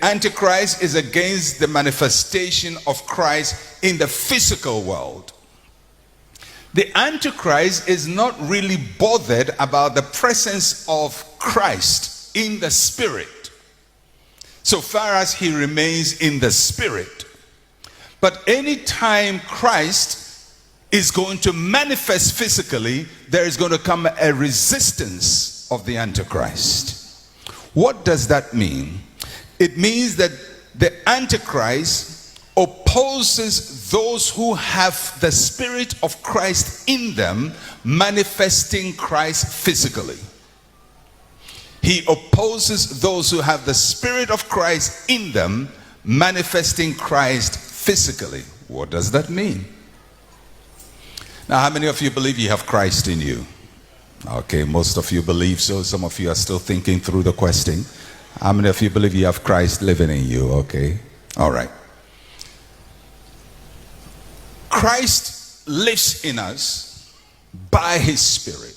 The Antichrist is against the manifestation of Christ in the physical world. The Antichrist is not really bothered about the presence of Christ in the spirit, so far as he remains in the spirit. But anytime Christ is going to manifest physically, there is going to come a resistance of the Antichrist. What does that mean? It means that the Antichrist opposes those who have the Spirit of Christ in them, manifesting Christ physically. He opposes those who have the Spirit of Christ in them, manifesting Christ physically. What does that mean? Now, how many of you believe you have Christ in you? Okay, most of you believe so. Some of you are still thinking through the question. How many of you believe you have Christ living in you? Okay, all right. Christ lives in us by his Spirit.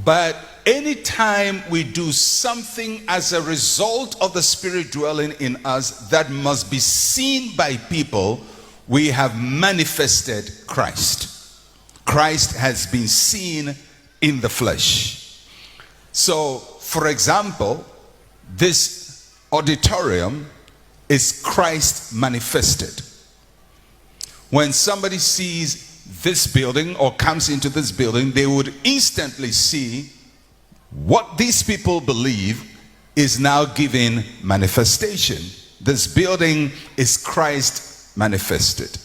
But anytime we do something as a result of the Spirit dwelling in us that must be seen by people, we have manifested Christ. Christ has been seen in the flesh. So, for example, this auditorium is Christ manifested. When somebody sees this building or comes into this building, they would instantly see what these people believe is now given manifestation. This building is Christ manifested.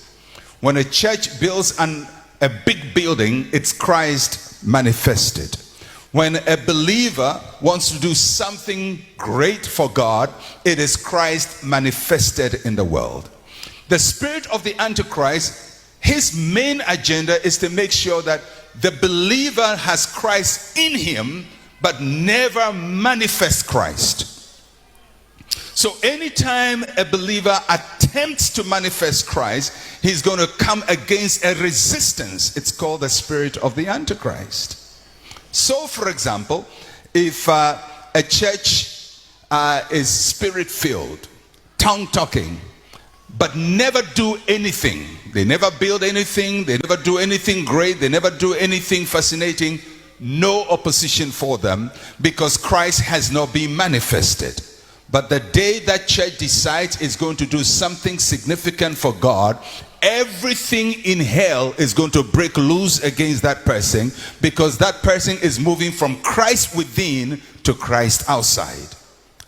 When a church builds a big building, it's Christ manifested. When a believer wants to do something great for God, it is Christ manifested in the world. The spirit of the Antichrist, his main agenda is to make sure that the believer has Christ in him, but never manifests Christ. So anytime a believer attempts to manifest Christ, he's going to come against a resistance. It's called the spirit of the Antichrist. So, for example, if a church is spirit-filled, tongue-talking, but never do anything, they never build anything, they never do anything great, they never do anything fascinating, no opposition for them, because Christ has not been manifested. But the day that church decides it's going to do something significant for God, everything in hell is going to break loose against that person, because that person is moving from Christ within to Christ outside.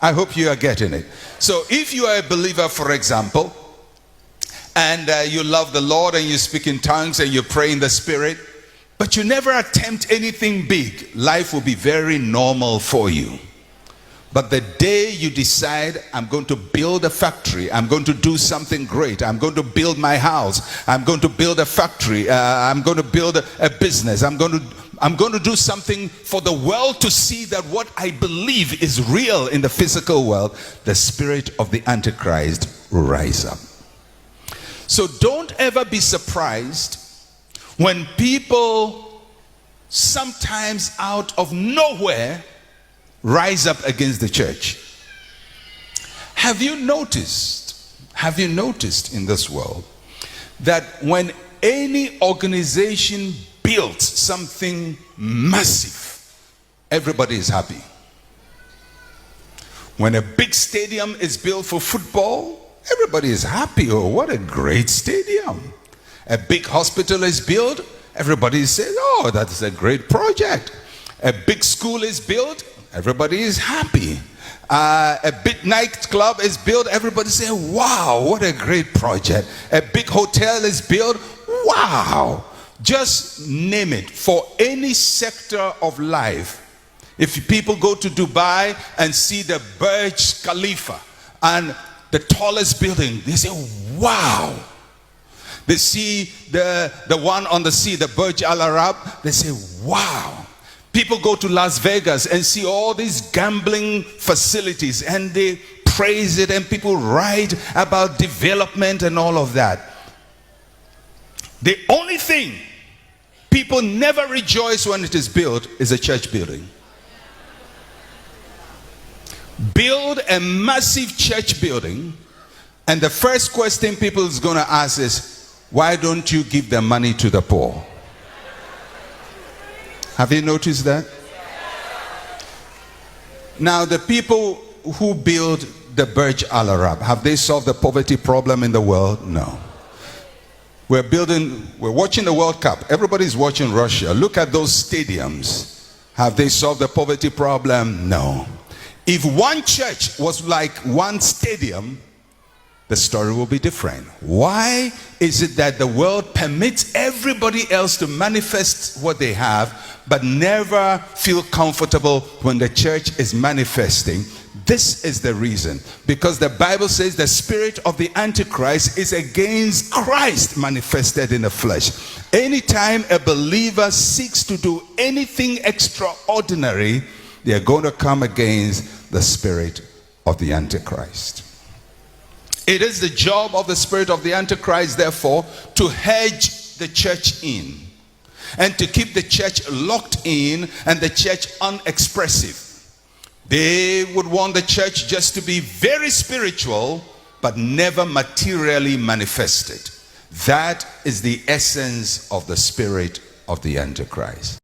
I hope you are getting it. So if you are a believer, for example, and you love the Lord and you speak in tongues and you pray in the Spirit, but you never attempt anything big, life will be very normal for you. But the day you decide, I'm going to build a factory, I'm going to do something great, I'm going to build my house, I'm going to build a factory, I'm going to build a business, I'm going to do something for the world to see that what I believe is real in the physical world, the spirit of the Antichrist will rise up. So don't ever be surprised when people sometimes out of nowhere rise up against the church. Have you noticed in this world that when any organization builds something massive, everybody is happy? When a big stadium is built for football, everybody is happy. Oh, what a great stadium. A big hospital is built, everybody says, oh, that's a great project. A big school is built, everybody is happy. A big nightclub is built, everybody says, wow, what a great project. A big hotel is built, wow. Just name it. For any sector of life, if people go to Dubai and see the Burj Khalifa and the tallest building, they say, wow. They see the one on the sea, the Burj Al Arab, they say, wow. People go to Las Vegas and see all these gambling facilities and they praise it, and people write about development and all of that. The only thing people never rejoice when it is built is a church building. build a massive church building, and the first question people is going to ask is, why don't you give the money to the poor? Have you noticed that? Now, the people who build the Burj Al Arab, have they solved the poverty problem in the world? No. We're watching the World Cup. Everybody's watching Russia. Look at those stadiums. Have they solved the poverty problem? No. If one church was like one stadium, the story will be different. Why is it that the world permits everybody else to manifest what they have, but never feel comfortable when the church is manifesting? This is the reason. Because the Bible says the spirit of the Antichrist is against Christ manifested in the flesh. Anytime a believer seeks to do anything extraordinary, they are going to come against the spirit of the Antichrist. It is the job of the spirit of the Antichrist, therefore, to hedge the church in and to keep the church locked in and the church unexpressive. They would want the church just to be very spiritual, but never materially manifested. That is the essence of the spirit of the Antichrist.